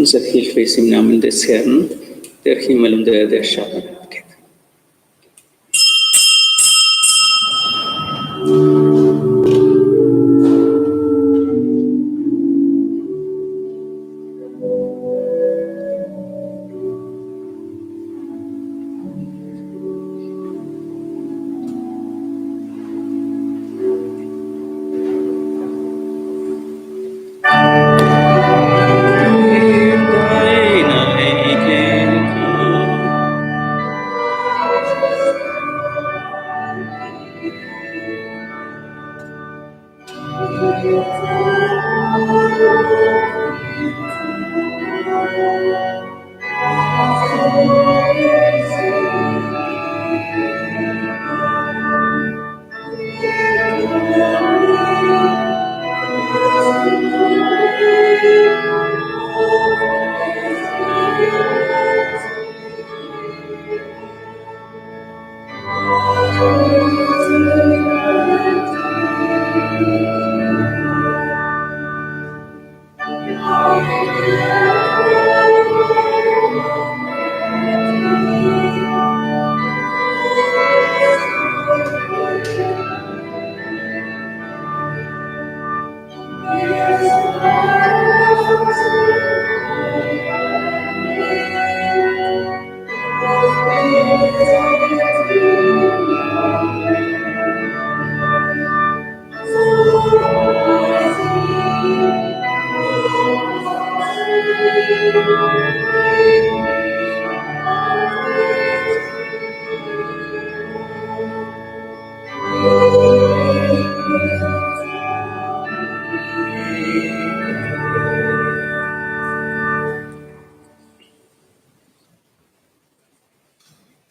Unsere Hilfe ist im Namen des Herrn, der Himmel und der Erde erschaffen hat.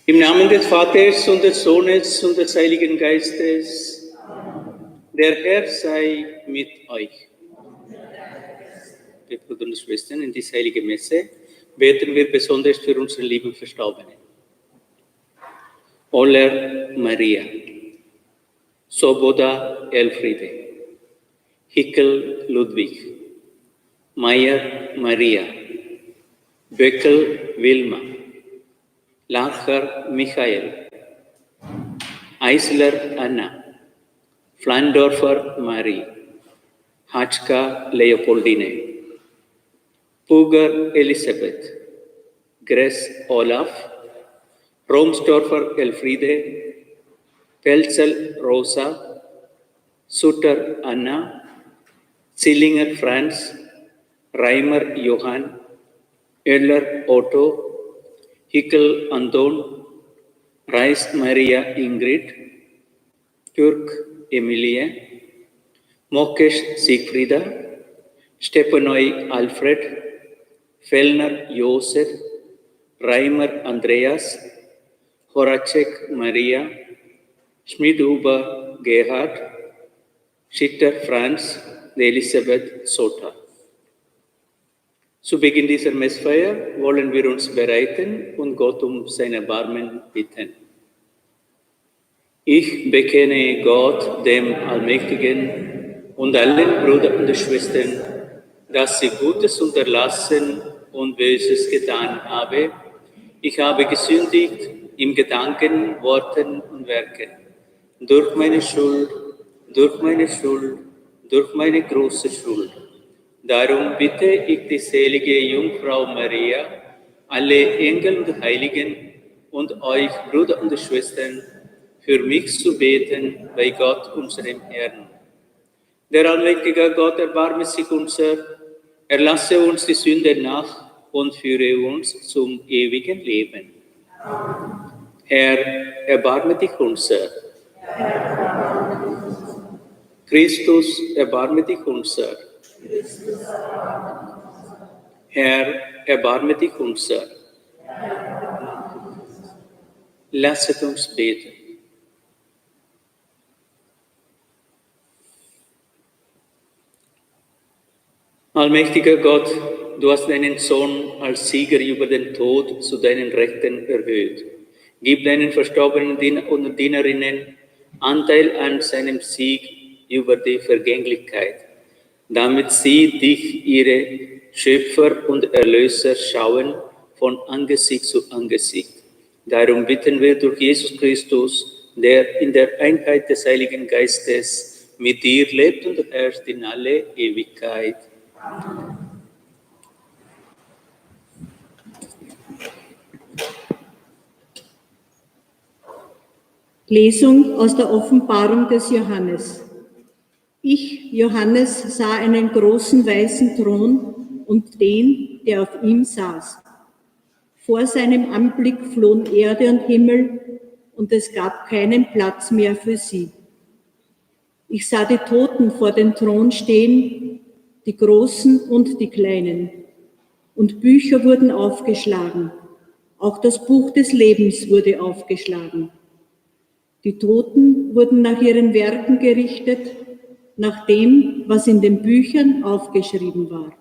Im Namen des Vaters und des Sohnes und des Heiligen Geistes, der Herr sei mit euch. Wir Brüder und Schwestern, in dieser heiligen Messe beten wir besonders für unsere lieben Verstorbenen. Oller Maria, Soboda Elfriede, Hickel Ludwig, Meyer Maria, Böckel Wilma, Lacher Michael, Eisler Anna, Flandorfer Marie, Hatschka Leopoldine, Puger Elisabeth, Gress Olaf, Romsdorfer Elfriede, Pelzel Rosa, Sutter Anna, Zillinger Franz, Reimer Johann, Oeller Otto, Hickel Anton, Reis Maria Ingrid, Türk Emilie, Mokesh Siegfrieda, Stepanoi Alfred, Fellner Josef, Reimer Andreas, Horacek Maria, Schmidhuber Gerhard, Schitter Franz, Elisabeth Sota. Zu Beginn dieser Messfeier wollen wir uns bereiten und Gott um sein Erbarmen bitten. Ich bekenne Gott, dem Allmächtigen, und allen Brüdern und Schwestern, dass sie Gutes unterlassen und Böses getan habe. Ich habe gesündigt in Gedanken, Worten und Werken, durch meine Schuld, durch meine große Schuld. Darum bitte ich die selige Jungfrau Maria, alle Engel und Heiligen und euch, Brüder und Schwestern, für mich zu beten bei Gott, unserem Herrn. Der allmächtige Gott erbarme sich unser, erlasse uns die Sünde nach und führe uns zum ewigen Leben. Herr, erbarme dich unser. Christus, erbarme dich unser. Herr, erbarme dich unser. Lasset uns beten. Allmächtiger Gott, du hast deinen Sohn als Sieger über den Tod zu deinen Rechten erhöht. Gib deinen verstorbenen Diener und Dienerinnen Anteil an seinem Sieg über die Vergänglichkeit, damit sie dich, ihre Schöpfer und Erlöser, schauen von Angesicht zu Angesicht. Darum bitten wir durch Jesus Christus, der in der Einheit des Heiligen Geistes mit dir lebt und herrscht in alle Ewigkeit. Lesung aus der Offenbarung des Johannes. Ich, Johannes, sah einen großen weißen Thron und den, der auf ihm saß. Vor seinem Anblick flohen Erde und Himmel, und es gab keinen Platz mehr für sie. Ich sah die Toten vor dem Thron stehen, die Großen und die Kleinen. Und Bücher wurden aufgeschlagen. Auch das Buch des Lebens wurde aufgeschlagen. Die Toten wurden nach ihren Werken gerichtet, nach dem, was in den Büchern aufgeschrieben war.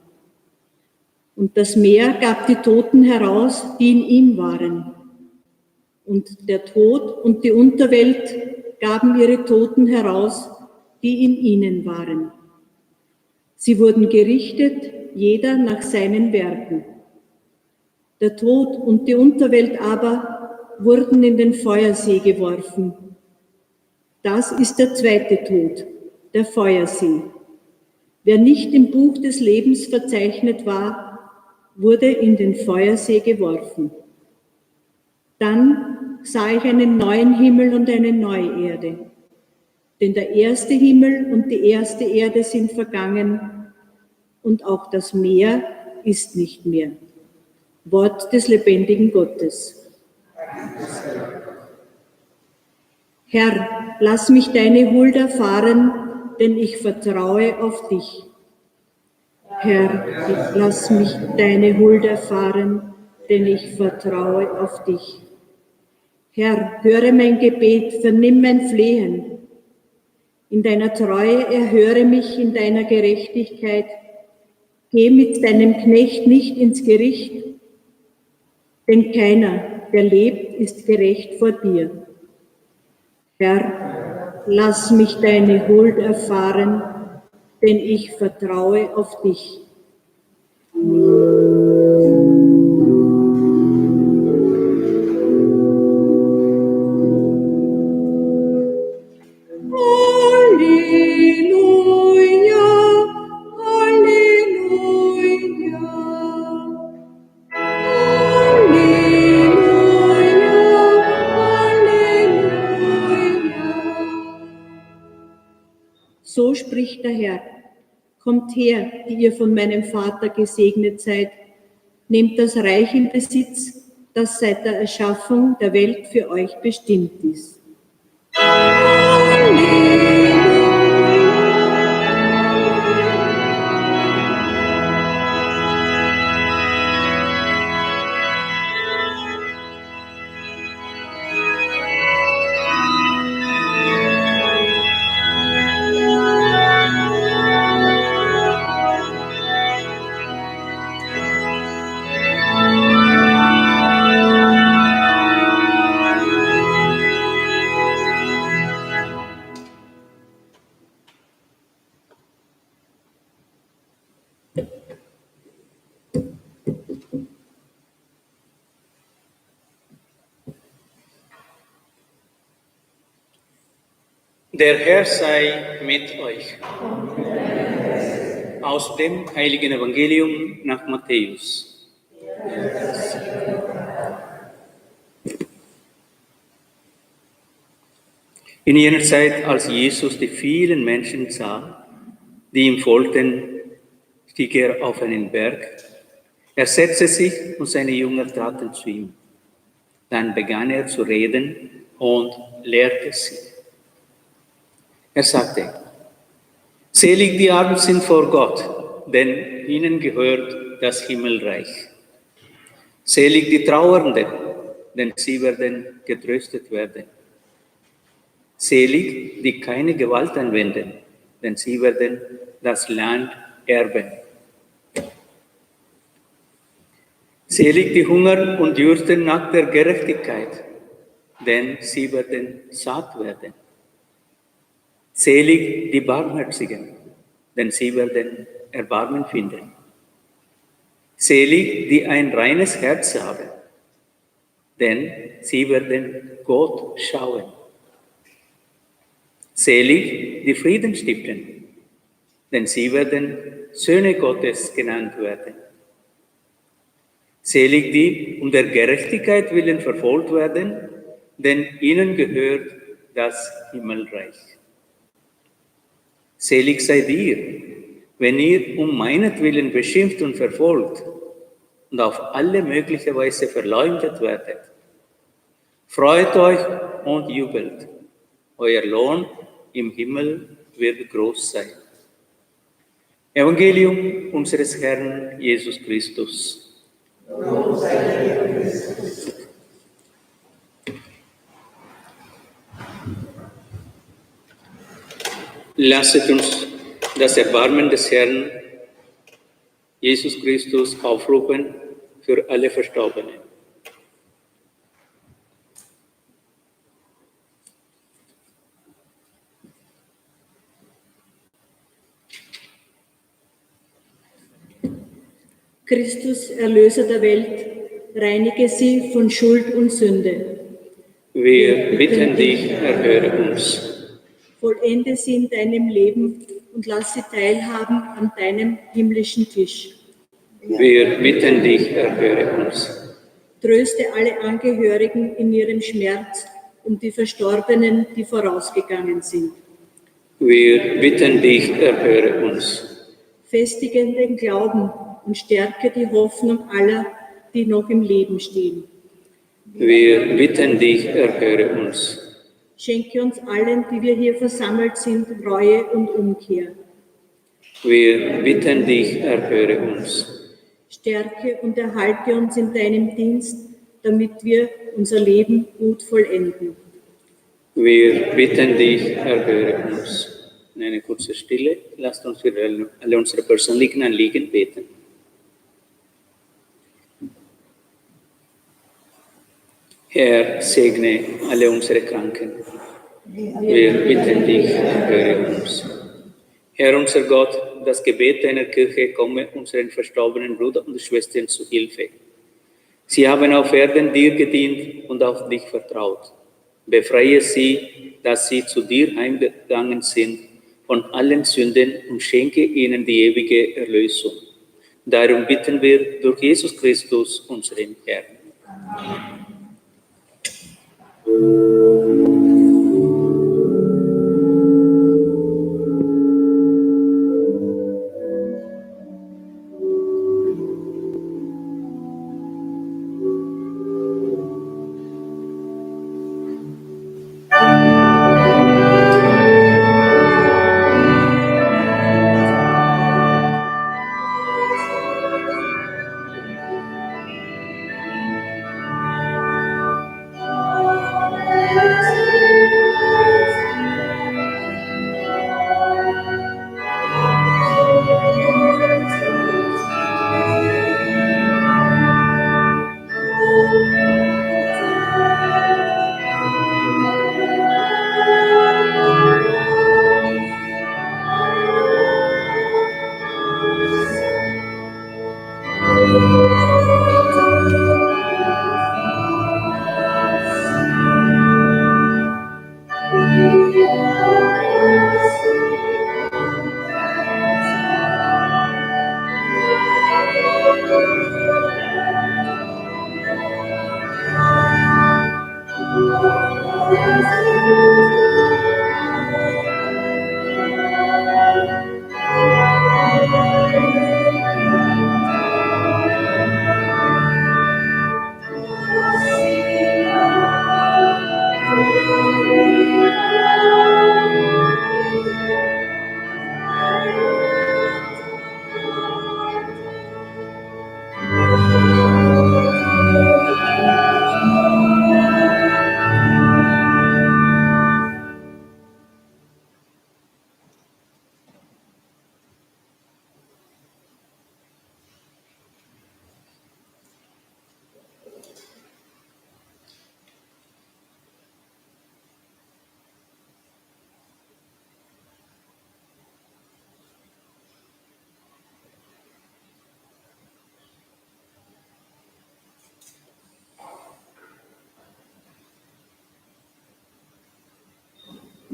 Und das Meer gab die Toten heraus, die in ihm waren. Und der Tod und die Unterwelt gaben ihre Toten heraus, die in ihnen waren. Sie wurden gerichtet, jeder nach seinen Werken. Der Tod und die Unterwelt aber wurden in den Feuersee geworfen. Das ist der zweite Tod, der Feuersee. Wer nicht im Buch des Lebens verzeichnet war, wurde in den Feuersee geworfen. Dann sah ich einen neuen Himmel und eine neue Erde. Denn der erste Himmel und die erste Erde sind vergangen und auch das Meer ist nicht mehr. Wort des lebendigen Gottes. Herr, lass mich deine Huld erfahren, denn ich vertraue auf dich. Herr, lass mich deine Huld erfahren, denn ich vertraue auf dich. Herr, höre mein Gebet, vernimm mein Flehen. In deiner Treue erhöre mich in deiner Gerechtigkeit. Geh mit deinem Knecht nicht ins Gericht, denn keiner, der lebt, ist gerecht vor dir. Herr, lass mich deine Huld erfahren, denn ich vertraue auf dich. So spricht der Herr: Kommt her, die ihr von meinem Vater gesegnet seid, nehmt das Reich in Besitz, das seit der Erschaffung der Welt für euch bestimmt ist. Der Herr sei mit euch. Aus dem Heiligen Evangelium nach Matthäus. In jener Zeit, als Jesus die vielen Menschen sah, die ihm folgten, stieg er auf einen Berg. Er setzte sich und seine Jünger traten zu ihm. Dann begann er zu reden und lehrte sie. Er sagte: Selig die Armen sind vor Gott, denn ihnen gehört das Himmelreich. Selig die Trauernden, denn sie werden getröstet werden. Selig, die keine Gewalt anwenden, denn sie werden das Land erben. Selig die hungern und dürsten nach der Gerechtigkeit, denn sie werden satt werden. Selig die Barmherzigen, denn sie werden Erbarmen finden. Selig die ein reines Herz haben, denn sie werden Gott schauen. Selig die Frieden stiften, denn sie werden Söhne Gottes genannt werden. Selig die um der Gerechtigkeit willen verfolgt werden, denn ihnen gehört das Himmelreich. Selig seid ihr, wenn ihr um meinetwillen beschimpft und verfolgt und auf alle mögliche Weise verleumdet werdet. Freut euch und jubelt, euer Lohn im Himmel wird groß sein. Evangelium unseres Herrn Jesus Christus. Lasset uns das Erbarmen des Herrn Jesus Christus aufrufen für alle Verstorbenen. Christus, Erlöser der Welt, reinige sie von Schuld und Sünde. Wir bitten dich, erhöre uns. Vollende sie in deinem Leben und lass sie teilhaben an deinem himmlischen Tisch. Wir bitten dich, erhöre uns. Tröste alle Angehörigen in ihrem Schmerz und die Verstorbenen, die vorausgegangen sind. Wir bitten dich, erhöre uns. Festige den Glauben und stärke die Hoffnung aller, die noch im Leben stehen. Wir bitten dich, erhöre uns. Schenke uns allen, die wir hier versammelt sind, Reue und Umkehr. Wir bitten dich, erhöre uns. Stärke und erhalte uns in deinem Dienst, damit wir unser Leben gut vollenden. Wir bitten dich, erhöre uns. In eine kurze Stille, lasst uns für alle unsere persönlichen Anliegen beten. Herr, segne alle unsere Kranken. Wir bitten dich, erhöre uns. Herr, unser Gott, das Gebet deiner Kirche komme unseren verstorbenen Brüdern und Schwestern zu Hilfe. Sie haben auf Erden dir gedient und auf dich vertraut. Befreie sie, dass sie zu dir heimgegangen sind von allen Sünden und schenke ihnen die ewige Erlösung. Darum bitten wir durch Jesus Christus, unseren Herrn.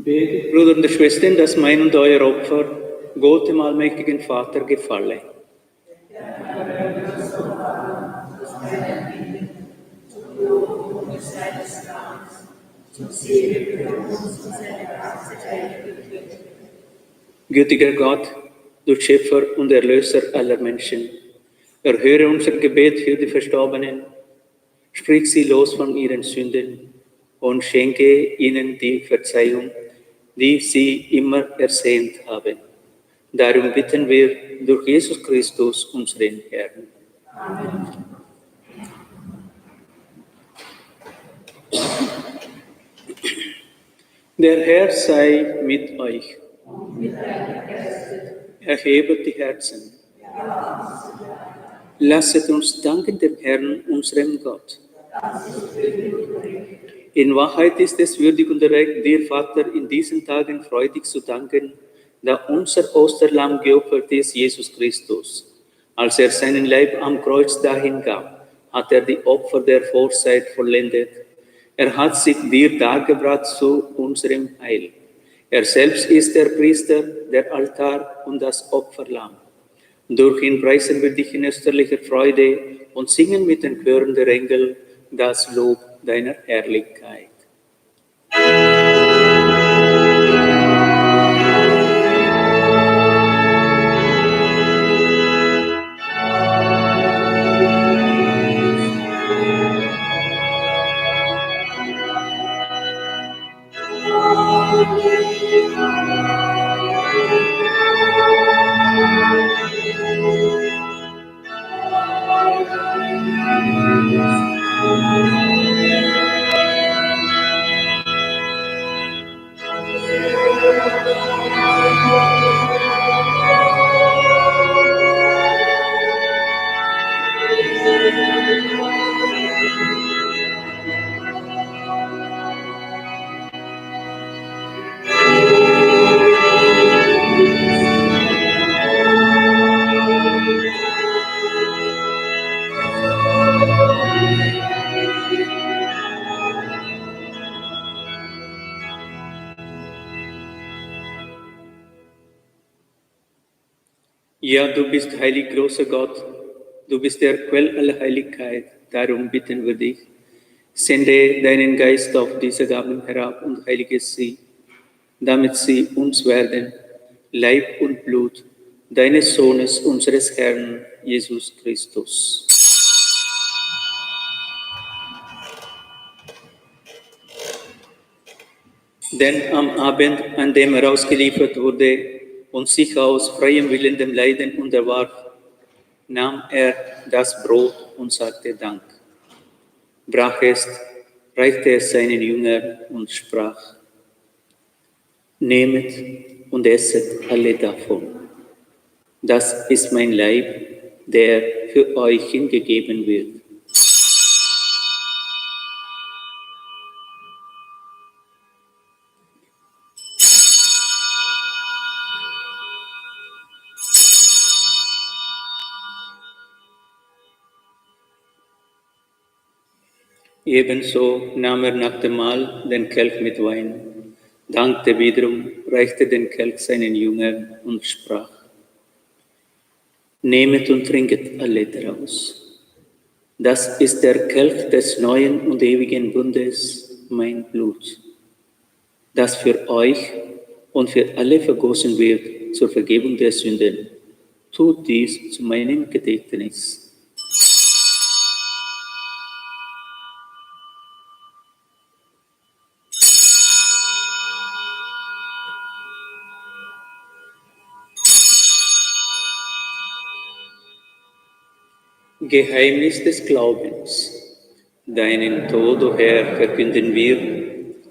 Betet, Brüder und Schwestern, dass mein und euer Opfer Gott, dem allmächtigen Vater, gefalle. Gütiger Gott, du Schöpfer und Erlöser aller Menschen, erhöre unser Gebet für die Verstorbenen, sprich sie los von ihren Sünden und schenke ihnen die Verzeihung, die sie immer ersehnt haben. Darum bitten wir durch Jesus Christus, unseren Herrn. Der Herr sei mit euch. Erhebet die Herzen. Lasset uns danken dem Herrn, unserem Gott. In Wahrheit ist es würdig und recht, dir, Vater, in diesen Tagen freudig zu danken, da unser Osterlamm geopfert ist, Jesus Christus. Als er seinen Leib am Kreuz dahin gab, hat er die Opfer der Vorzeit vollendet. Er hat sich dir dargebracht zu unserem Heil. Er selbst ist der Priester, der Altar und das Opferlamm. Durch ihn preisen wir dich in österlicher Freude und singen mit den Chören der Engel das Lob deiner Herrlichkeit. Ja, du bist heilig, großer Gott, du bist der Quell aller Heiligkeit, darum bitten wir dich. Sende deinen Geist auf diese Gaben herab und heilige sie, damit sie uns werden, Leib und Blut deines Sohnes, unseres Herrn, Jesus Christus. Denn am Abend, an dem er ausgeliefert wurde und sich aus freiem Willen dem Leiden unterwarf, nahm er das Brot und sagte Dank, brach es, reichte es seinen Jüngern und sprach, nehmet und esset alle davon. Das ist mein Leib, der für euch hingegeben wird. Ebenso nahm er nach dem Mahl den Kelch mit Wein, dankte wiederum, reichte den Kelch seinen Jüngern und sprach, nehmet und trinket alle daraus. Das ist der Kelch des neuen und ewigen Bundes, mein Blut, das für euch und für alle vergossen wird zur Vergebung der Sünden. Tut dies zu meinem Gedächtnis. Geheimnis des Glaubens. Deinen Tod, o Herr, verkünden wir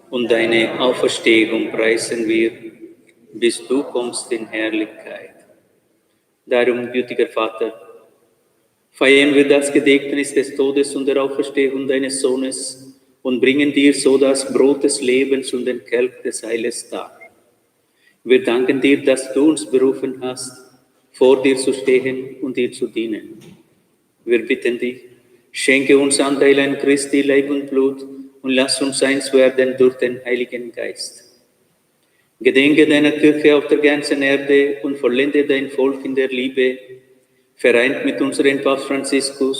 und deine Auferstehung preisen wir, bis du kommst in Herrlichkeit. Darum, gütiger Vater, feiern wir das Gedächtnis des Todes und der Auferstehung deines Sohnes und bringen dir so das Brot des Lebens und den Kelch des Heiles dar. Wir danken dir, dass du uns berufen hast, vor dir zu stehen und dir zu dienen. Wir bitten dich, schenke uns Anteil an Christi Leib und Blut und lass uns eins werden durch den Heiligen Geist. Gedenke deiner Kirche auf der ganzen Erde und vollende dein Volk in der Liebe, vereint mit unserem Papst Franziskus,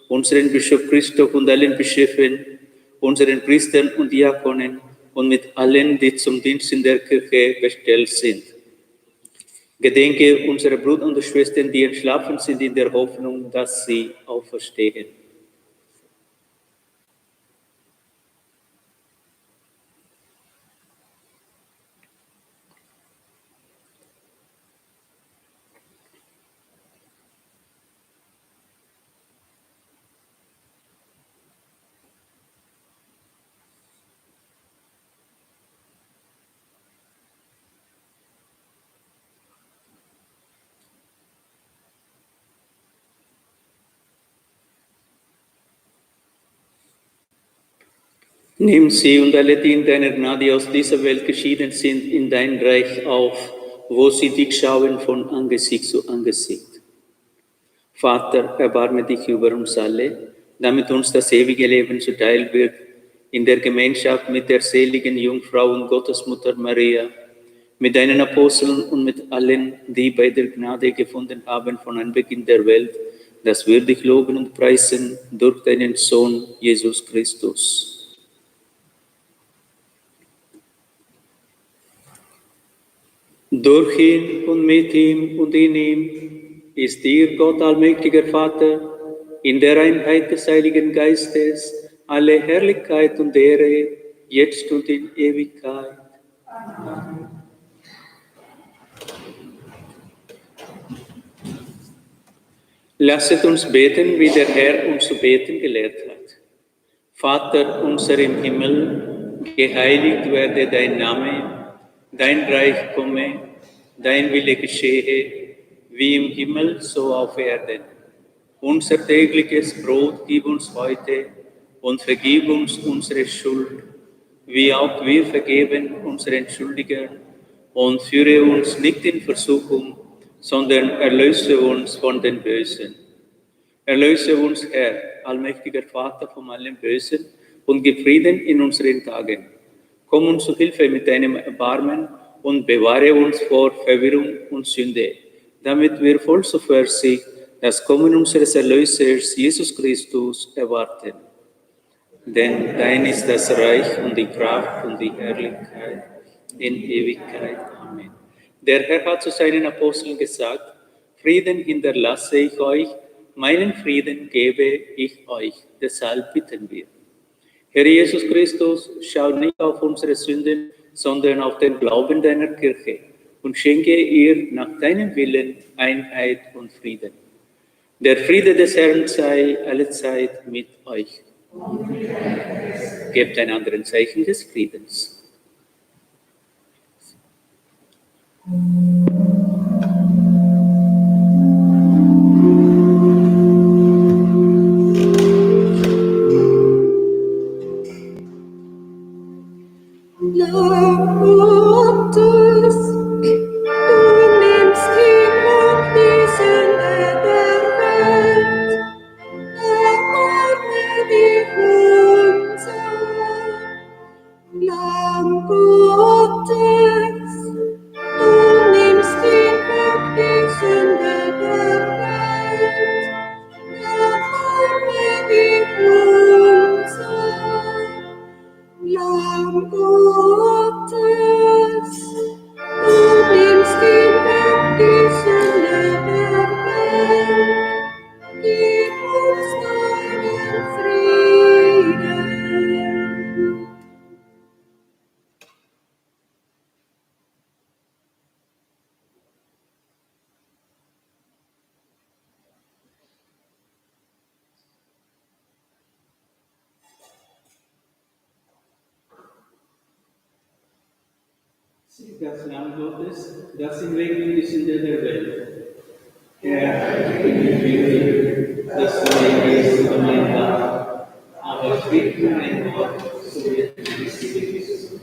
unseren Bischof Christoph und allen Bischöfen, unseren Priestern und Diakonen und mit allen, die zum Dienst in der Kirche bestellt sind. Gedenke unserer Brüder und Schwestern, die entschlafen sind, in der Hoffnung, dass sie auferstehen. Nimm sie und alle, die in deiner Gnade aus dieser Welt geschieden sind, in dein Reich auf, wo sie dich schauen von Angesicht zu Angesicht. Vater, erbarme dich über uns alle, damit uns das ewige Leben zuteil wird, in der Gemeinschaft mit der seligen Jungfrau und Gottesmutter Maria, mit deinen Aposteln und mit allen, die bei der Gnade gefunden haben von Anbeginn der Welt, dass wir dich loben und preisen durch deinen Sohn Jesus Christus. Durch ihn und mit ihm und in ihm ist dir, Gott allmächtiger Vater, in der Einheit des Heiligen Geistes, alle Herrlichkeit und Ehre, jetzt und in Ewigkeit. Amen. Lasset uns beten, wie der Herr uns zu beten gelehrt hat. Vater unser im Himmel, geheiligt werde dein Name, dein Reich komme, dein Wille geschehe, wie im Himmel, so auf Erden. Unser tägliches Brot gib uns heute und vergib uns unsere Schuld, wie auch wir vergeben unseren Schuldigern. Und führe uns nicht in Versuchung, sondern erlöse uns von den Bösen. Erlöse uns, Herr, allmächtiger Vater, von allem Bösen und gib Frieden in unseren Tagen. Komm uns zu Hilfe mit deinem Erbarmen und bewahre uns vor Verwirrung und Sünde, damit wir voll Zuversicht das Kommen unseres Erlösers, Jesus Christus, erwarten. Denn dein ist das Reich und die Kraft und die Herrlichkeit in Ewigkeit. Amen. Der Herr hat zu seinen Aposteln gesagt, Frieden hinterlasse ich euch, meinen Frieden gebe ich euch. Deshalb bitten wir. Herr Jesus Christus, schau nicht auf unsere Sünden, sondern auf den Glauben deiner Kirche und schenke ihr nach deinem Willen Einheit und Frieden. Der Friede des Herrn sei allezeit mit euch. Gebt einander ein Zeichen des Friedens. Das Lamm Gottes, das hinwegnimmt die Sünde der Welt. Herr, ich bin würdig, dass du mir gehst über mein Grab, aber sprich nur ein Wort, so wird die Seele gesund.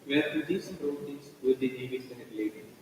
Wer für diesen Tod ist, wird in Ewigkeit leben.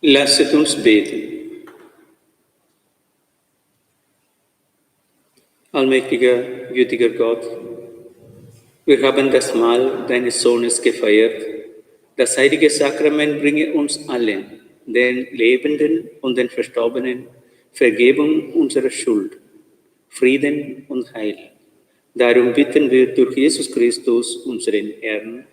Lasset uns beten. Allmächtiger, gütiger Gott, wir haben das Mahl deines Sohnes gefeiert. Das heilige Sakrament bringe uns allen, den Lebenden und den Verstorbenen, Vergebung unserer Schuld, Frieden und Heil. Darum bitten wir durch Jesus Christus, unseren Herrn.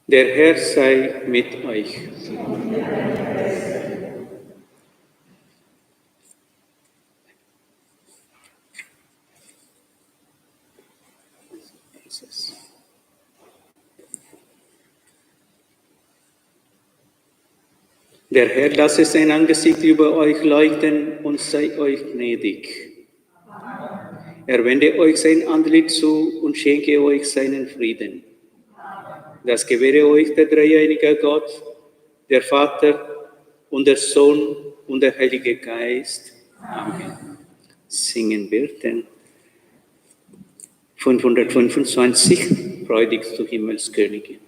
Der Herr sei mit euch. Der Herr lasse sein Angesicht über euch leuchten und sei euch gnädig. Er wende euch sein Antlitz zu und schenke euch seinen Frieden. Das gewähre euch der dreieinige Gott, der Vater und der Sohn und der Heilige Geist. Amen. Singen wir den 525, Freudigst du Himmelskönigin.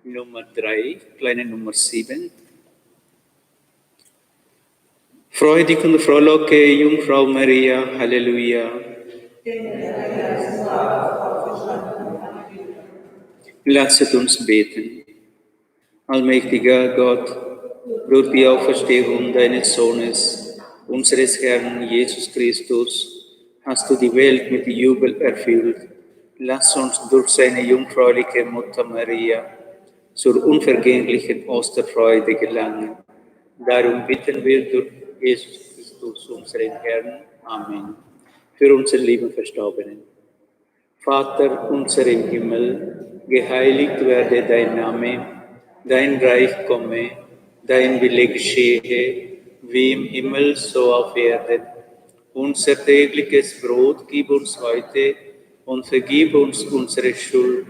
Nummer 3, kleine Nummer 7. Freudig und frohlocke, Jungfrau Maria, Halleluja. Lasset uns beten. Allmächtiger Gott, durch die Auferstehung deines Sohnes, unseres Herrn Jesus Christus, hast du die Welt mit Jubel erfüllt. Lass uns durch seine jungfräuliche Mutter Maria zur unvergänglichen Osterfreude gelangen. Darum bitten wir durch Jesus Christus, unseren Herrn. Amen. Für unseren lieben Verstorbenen. Vater unser im Himmel, geheiligt werde dein Name, dein Reich komme, dein Wille geschehe, wie im Himmel so auf Erden. Unser tägliches Brot gib uns heute und vergib uns unsere Schuld,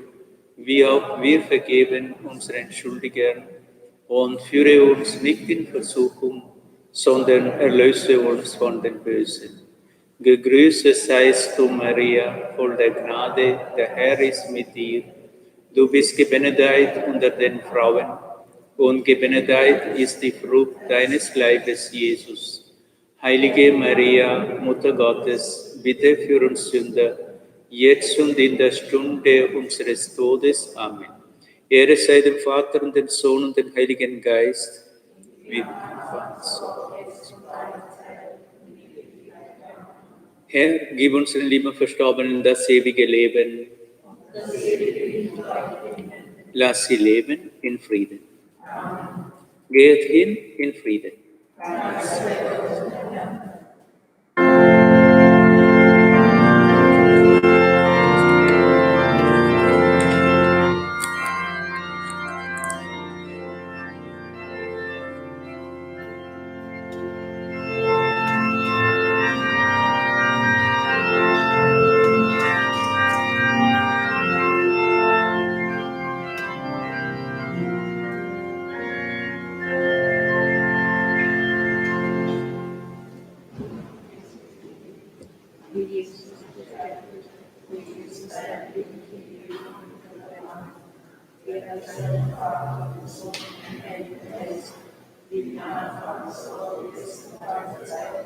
wie auch wir vergeben unseren Schuldigern. Und führe uns nicht in Versuchung, sondern erlöse uns von den Bösen. Gegrüßet seist du, Maria, voll der Gnade, der Herr ist mit dir. Du bist gebenedeit unter den Frauen, und gebenedeit ist die Frucht deines Leibes, Jesus. Heilige Maria, Mutter Gottes, bitte für uns Sünder, jetzt und in der Stunde unseres Todes. Amen. Ehre sei dem Vater und dem Sohn und dem Heiligen Geist, wie Herr, gib unseren lieben Verstorbenen das ewige Leben. Lass sie leben in Frieden. Geht hin in Frieden. der durch seinen Vater und Sohn im Heiligen Geist, die Anfangs und jetzt und alle Zeit